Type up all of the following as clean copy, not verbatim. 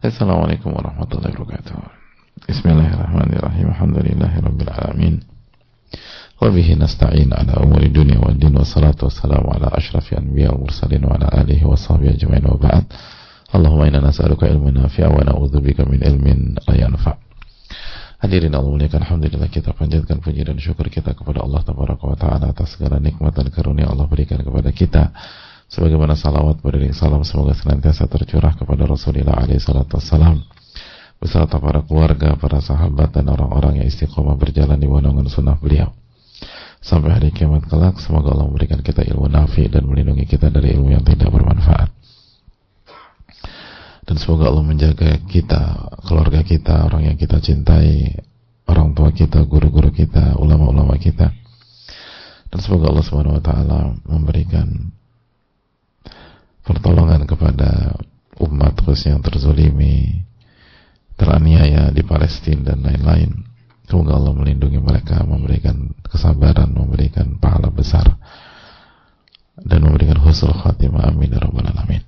Assalamualaikum warahmatullahi wabarakatuh. Bismillahirrahmanirrahim. Alhamdulillahirabbil alamin. Wa bihi nasta'in ala umuri dunya wad din, wassalatu wassalamu ala asyrafil anbiya wal mursalin wa ala alihi washabbihi ajma'in, wa ba'd. Allahumma inna nas'aluka ilman nafi'an wa na'udzubika min ilmin la yanfa'. Hadirin Allah muliakan, alhamdulillah kita panjatkan puji dan syukur kita kepada Allah tabaraka wa taala atas segala nikmat dan karunia Allah berikan kepada kita. Sebagaimana salawat beriring salam semoga senantiasa tercurah kepada Rasulullah alaihi salatu wassalam beserta para keluarga, para sahabat dan orang-orang yang istiqomah berjalan di naungan sunnah beliau sampai hari kiamat kelak. Semoga Allah memberikan kita ilmu nafi dan melindungi kita dari ilmu yang tidak bermanfaat. Dan semoga Allah menjaga kita, keluarga kita, orang yang kita cintai, orang tua kita, guru-guru kita, ulama-ulama kita. Dan semoga Allah Subhanahu wa taala memberikan pertolongan kepada umat khususnya yang terzolimi, teraniaya di Palestina dan lain-lain. Semoga Allah melindungi mereka, memberikan kesabaran, memberikan pahala besar dan memberikan husnul khatimah. Amin ya rabbal alamin.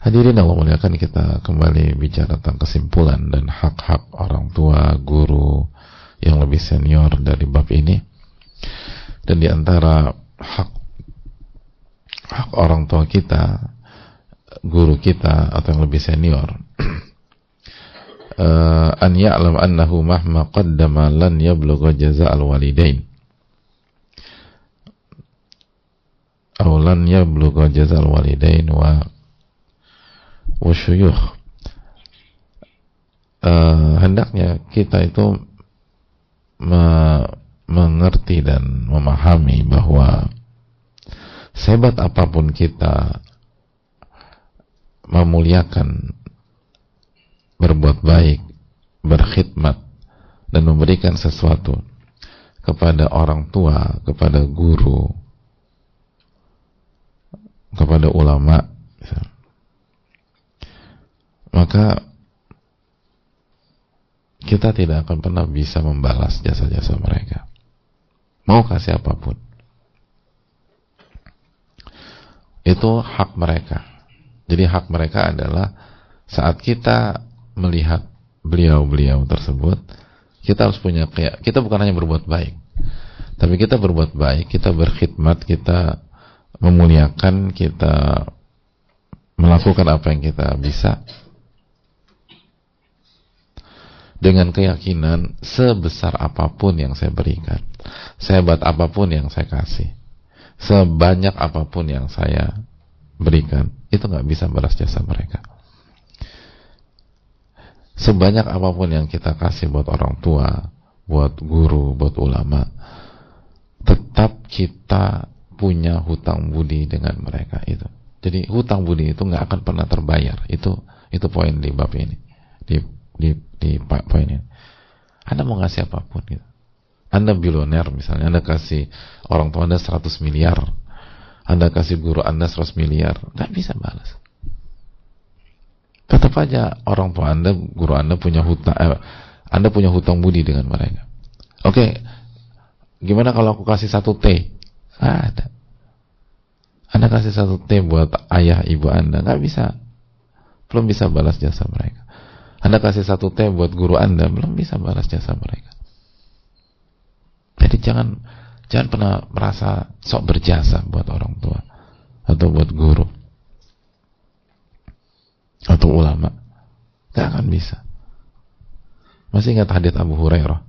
Hadirin Allah muliakan, kita kembali bicara tentang kesimpulan dan hak-hak orang tua, guru yang lebih senior dari bab ini. Dan di antara hak orang tua kita, guru kita atau yang lebih senior, an ya'lam annahu mahma qaddama lan yablugha jaza'al walidain atau lan yablugha jaza'al walidain wa syuyukh. Hendaknya kita itu mengerti dan memahami bahwa sehebat apapun kita memuliakan, berbuat baik, berkhidmat dan memberikan sesuatu kepada orang tua, kepada guru, kepada ulama, maka kita tidak akan pernah bisa membalas jasa-jasa mereka, mau kasih apapun. Itu hak mereka. Jadi hak mereka adalah saat kita melihat beliau-beliau tersebut, kita harus punya, kita bukan hanya berbuat baik, tapi kita berbuat baik, kita berkhidmat, kita memuliakan, kita melakukan apa yang kita bisa dengan keyakinan sebesar apapun yang saya berikan, sehebat apapun yang saya kasih, sebanyak apapun yang saya berikan, itu nggak bisa balas jasa mereka. Sebanyak apapun yang kita kasih buat orang tua, buat guru, buat ulama, tetap kita punya hutang budi dengan mereka itu. Jadi hutang budi itu nggak akan pernah terbayar. Itu poin di bab ini, di poin ini. Anda mau ngasih apapun gitu. Anda bilioner misalnya, Anda kasih orang tua Anda 100 miliar, Anda kasih guru Anda 100 miliar, nggak bisa balas. Tetap aja orang tua Anda, guru Anda punya hutang, Anda punya hutang budi dengan mereka. Oke, gimana kalau aku kasih 1 T? Nggak ada. Anda kasih 1 T buat ayah ibu Anda, nggak bisa, belum bisa balas jasa mereka. Anda kasih 1 T buat guru Anda, belum bisa balas jasa mereka. Jadi jangan pernah merasa sok berjasa buat orang tua atau buat guru atau ulama. Gak akan bisa. Masih ingat hadits Abu Hurairah?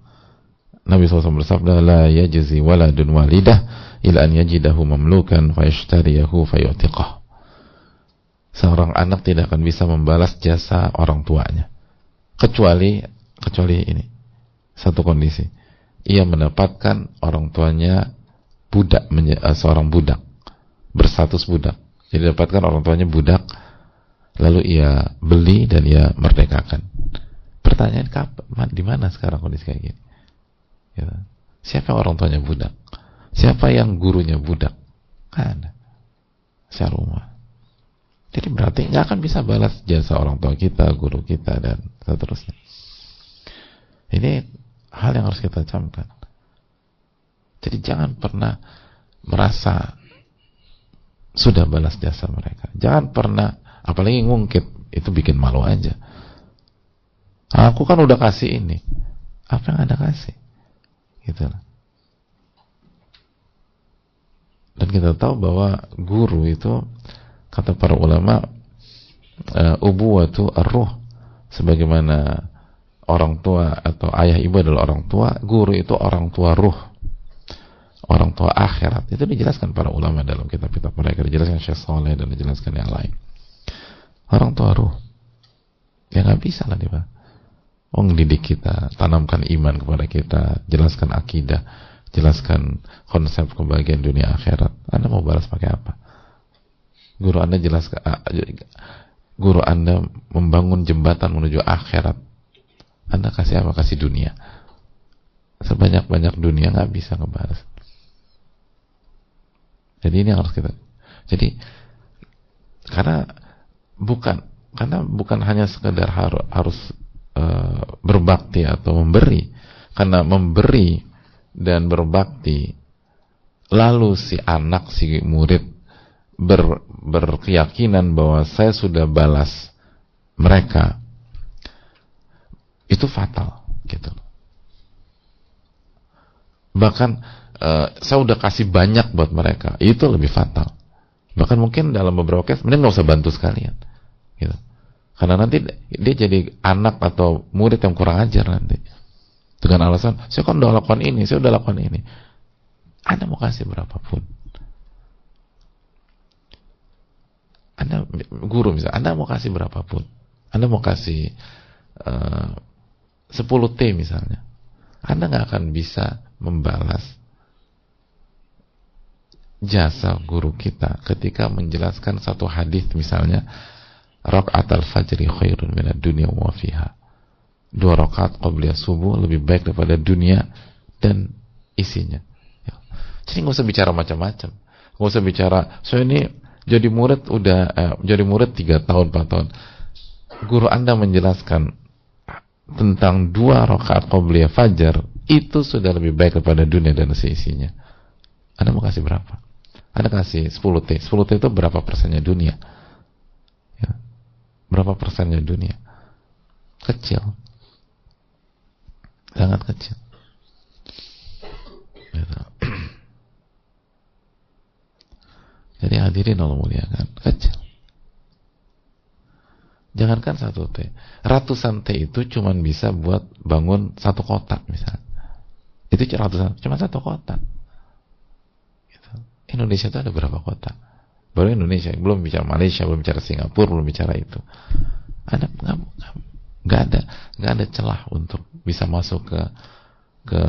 Nabi SAW bersabda, la yajzi waladun walidah ila an yajidahu mamlukan fayashtariyahu fayu'tiqah. Seorang anak tidak akan bisa membalas jasa orang tuanya kecuali ini, satu kondisi. Ia mendapatkan orang tuanya budak, seorang budak, berstatus budak. Jadi dapatkan orang tuanya budak, lalu ia beli dan ia merdekakan. Pertanyaan, kapan, di mana sekarang kondisi kayak gini? Ya. Siapa orang tuanya budak? Siapa yang gurunya budak? Kan ada. Secara umum. Jadi berarti nggak akan bisa balas jasa orang tua kita, guru kita dan seterusnya. Ini hal yang harus kita camkan. Jadi jangan pernah merasa sudah balas jasa mereka. Jangan pernah, apalagi ngungkit itu bikin malu aja. Aku kan udah kasih ini, apa yang Anda kasih? Gitu. Dan kita tahu bahwa guru itu, kata para ulama, ubuwatu ar-ruh, sebagaimana orang tua atau ayah ibu adalah orang tua, guru itu orang tua ruh, orang tua akhirat. Itu dijelaskan para ulama dalam kitab-kitab mereka, dijelaskan Syekh Saleh dan dijelaskan yang lain. Orang tua ruh, ya nggak bisa lah dia. Didik kita, tanamkan iman kepada kita, jelaskan akidah, jelaskan konsep kebahagiaan dunia akhirat. Anda mau balas pakai apa? Guru Anda jelaskan, guru Anda membangun jembatan menuju akhirat. Anda kasih apa? Kasih dunia. Sebanyak-banyak dunia nggak bisa ngebalas. Jadi ini harus kita. Jadi karena bukan hanya sekedar harus berbakti atau memberi. Karena memberi dan berbakti, lalu si anak, si murid berkeyakinan bahwa saya sudah balas mereka, itu fatal gitu. Bahkan saya udah kasih banyak buat mereka, itu lebih fatal. Bahkan mungkin dalam beberapa case mending nggak usah bantu sekalian gitu. Karena nanti dia jadi anak atau murid yang kurang ajar nanti, dengan alasan saya kan udah lakukan ini, saya udah lakukan ini. Anda mau kasih berapapun, Anda guru misalnya, Anda mau kasih berapapun, Anda mau kasih 10T misalnya, Anda nggak akan bisa membalas jasa guru kita ketika menjelaskan satu hadis misalnya, rakaat al-fajri khairun minad dunya wa fiha. 2 rakaat qabliyah subuh lebih baik daripada dunia dan isinya. Jadi nggak usah bicara macam-macam. Nggak usah bicara, so ini jadi murid jadi murid 3 tahun, 4 tahun. Guru Anda menjelaskan tentang 2 rakaat qabliyah fajar, itu sudah lebih baik daripada dunia dan isinya. Anda mau kasih berapa? Anda kasih 10T. 10T itu berapa persennya dunia? Ya. Berapa persennya dunia? Kecil. Sangat kecil. Gitu. Jadi hadirin Allah muliakan, kecil. Jangankan 1T, ratusan T itu cuman bisa buat bangun 1 kota misalnya. Itu ratusan, cuma 1 kota. Gitu. Indonesia itu ada berapa kota? Baru Indonesia, belum bicara Malaysia, belum bicara Singapura, belum bicara itu. Ada nggak ada celah untuk bisa masuk ke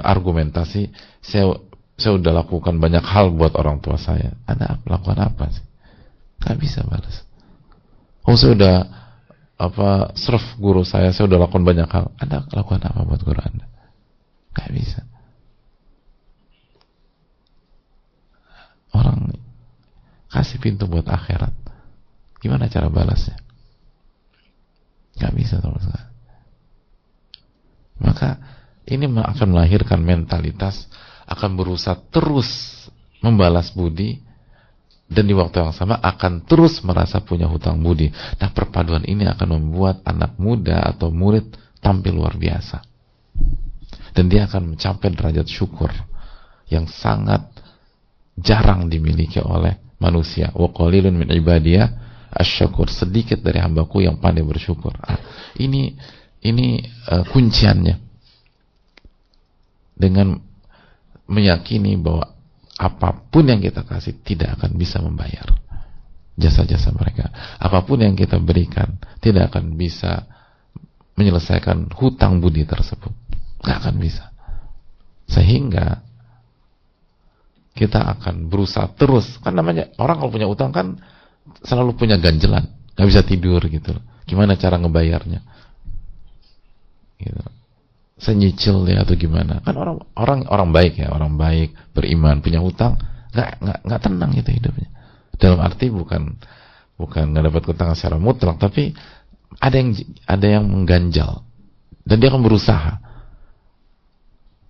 argumentasi. Saya udah lakukan banyak hal buat orang tua saya. Anda lakukan apa sih? Nggak bisa balas. Saya udah serve guru saya udah lakukan banyak hal. Anda lakukan apa buat guru Anda? Nggak bisa. Orang kasih pintu buat akhirat, gimana cara balasnya? Nggak bisa teman-teman. Maka ini akan melahirkan mentalitas akan berusaha terus membalas budi, dan di waktu yang sama akan terus merasa punya hutang budi. Nah, perpaduan ini akan membuat anak muda atau murid tampil luar biasa, dan dia akan mencapai derajat syukur yang sangat jarang dimiliki oleh manusia. Wa qalilun min ibadiyah asy-syakur, sedikit dari hambaku yang pandai bersyukur. Ini kunciannya, dengan meyakini bahwa apapun yang kita kasih tidak akan bisa membayar jasa-jasa mereka. Apapun yang kita berikan tidak akan bisa menyelesaikan hutang budi tersebut. Nggak akan bisa. Sehingga kita akan berusaha terus. Kan namanya orang kalau punya utang kan selalu punya ganjelan, nggak bisa tidur gitu. Gimana cara ngebayarnya? Gitu. Saya nyicil ya atau gimana? Kan orang baik ya, orang baik beriman punya hutang nggak tenang gitu hidupnya. Dalam arti bukan nggak dapat hutang secara mutlak, tapi ada yang mengganjal dan dia akan berusaha.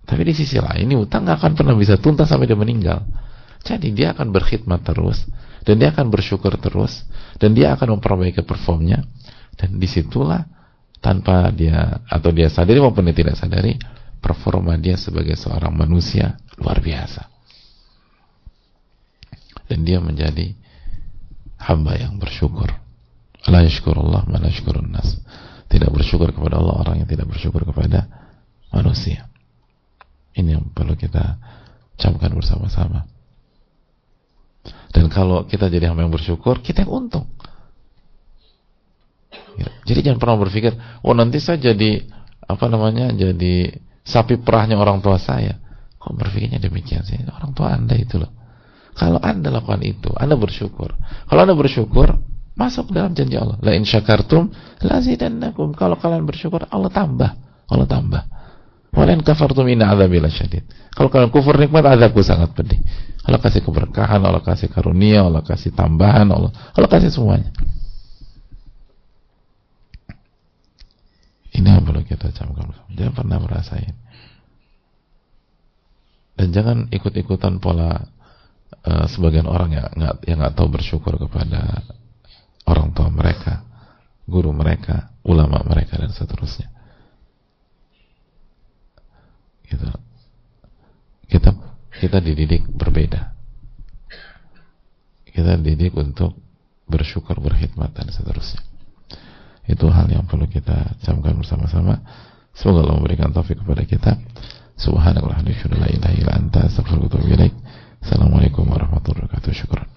Tapi di sisi lain ini hutang nggak akan pernah bisa tuntas sampai dia meninggal. Jadi dia akan berkhidmat terus, dan dia akan bersyukur terus, dan dia akan memperbaiki performnya, dan disitulah tanpa dia atau dia sadari maupun dia tidak sadari, performa dia sebagai seorang manusia luar biasa, dan dia menjadi hamba yang bersyukur. La yashkurullah ma la yashkurun nas. Tidak bersyukur kepada Allah orang yang tidak bersyukur kepada manusia. Ini yang perlu kita camkan bersama-sama. Dan kalau kita jadi hamba yang bersyukur, kita yang untung. Jadi jangan pernah berpikir, oh nanti saya jadi jadi sapi perahnya orang tua saya. Kok berpikirnya demikian sih? Orang tua Anda itu loh. Kalau Anda lakukan itu, Anda bersyukur. Kalau Anda bersyukur, masuk dalam janji Allah. La in syakartum lazidannakum. Kalau kalian bersyukur, Allah tambah. Allah tambah. Wa in kafartum inna adzabi lasyadid. Kalau kalian kufur nikmat, azabku sangat pedih. Allah kasih keberkahan, Allah kasih karunia, Allah kasih tambahan, Allah kasih semuanya. Ini yang perlu kita camkan. Jangan pernah merasain. Dan jangan ikut-ikutan pola sebagian orang yang nggak tahu bersyukur kepada orang tua mereka, guru mereka, ulama mereka, dan seterusnya. Gitu. Kita dididik berbeda. Kita dididik untuk bersyukur, berkhidmat, dan seterusnya. Itu hal yang perlu kita camkan bersama-sama. Semoga Allah memberikan taufik kepada kita. Subhanallah, la ilaha illa anta, astaghfiruka wa atubu ilaik. Assalamualaikum warahmatullahi wabarakatuh. Syukran.